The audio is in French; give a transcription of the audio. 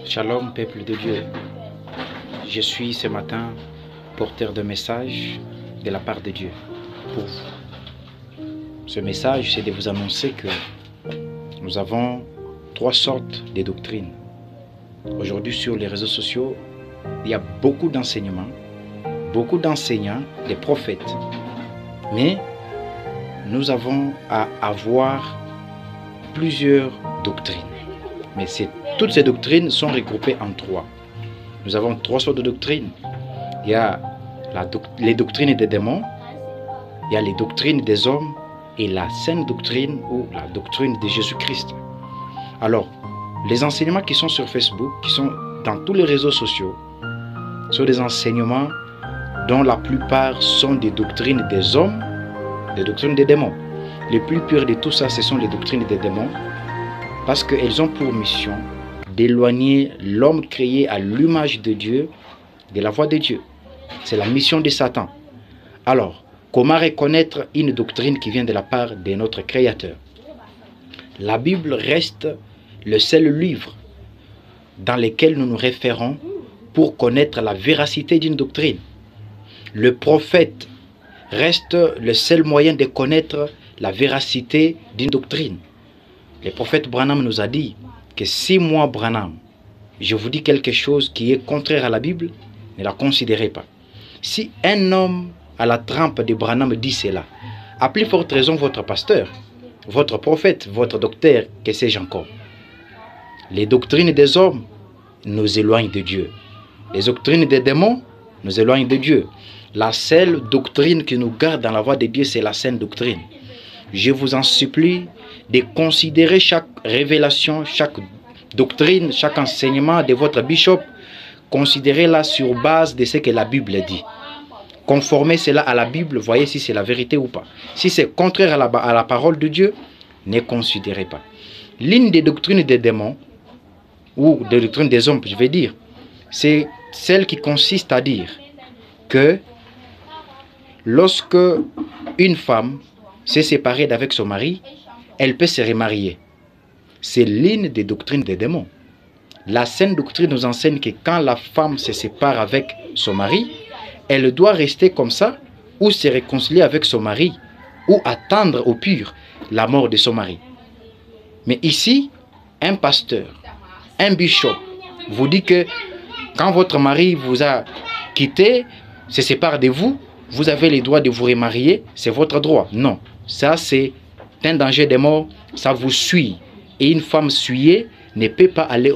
Shalom, peuple de Dieu. Je suis ce matin porteur de message de la part de Dieu pour vous. Ce message, c'est de vous annoncer que nous avons 3 sortes de doctrines. Aujourd'hui, sur les réseaux sociaux, il y a beaucoup d'enseignements, beaucoup d'enseignants, des prophètes. Mais nous avons à avoir plusieurs doctrines. Mais toutes ces doctrines sont regroupées en 3. Nous avons 3 sortes de doctrines. Il y a les doctrines des démons, il y a les doctrines des hommes et la sainte doctrine ou la doctrine de Jésus-Christ. Alors, les enseignements qui sont sur Facebook, qui sont dans tous les réseaux sociaux, sont des enseignements dont la plupart sont des doctrines des hommes, des doctrines des démons. Les plus pures de tout ça, ce sont les doctrines des démons, parce qu'elles ont pour mission d'éloigner l'homme créé à l'image de Dieu de la voie de Dieu. C'est la mission de Satan. Alors, comment reconnaître une doctrine qui vient de la part de notre Créateur? La Bible reste le seul livre dans lequel nous nous référons pour connaître la véracité d'une doctrine. Le prophète reste le seul moyen de connaître la véracité d'une doctrine. Le prophète Branham nous a dit que si moi, Branham, je vous dis quelque chose qui est contraire à la Bible, ne la considérez pas. Si un homme à la trempe de Branham dit cela, à plus forte raison votre pasteur, votre prophète, votre docteur, que sais-je encore. Les doctrines des hommes nous éloignent de Dieu. Les doctrines des démons nous éloignent de Dieu. La seule doctrine qui nous garde dans la voie de Dieu, c'est la sainte doctrine. Je vous en supplie de considérer chaque révélation, chaque doctrine, chaque enseignement de votre bishop. Considérez-la sur base de ce que la Bible dit. Conformez cela à la Bible, voyez si c'est la vérité ou pas. Si c'est contraire à la parole de Dieu, ne considérez pas. L'une des doctrines des démons, ou des doctrines des hommes, je vais dire, c'est celle qui consiste à dire que lorsque une femme s'est séparée d'avec son mari, elle peut se remarier. C'est l'une des doctrines des démons. La sainte doctrine nous enseigne que quand la femme se sépare avec son mari, elle doit rester comme ça, ou se réconcilier avec son mari, ou attendre au pire la mort de son mari. Mais ici, un pasteur, un bishop, vous dit que quand votre mari vous a quitté, se sépare de vous, vous avez le droit de vous remarier, c'est votre droit. Non, ça c'est un danger de mort, ça vous suit. Et une femme souillée ne peut pas aller au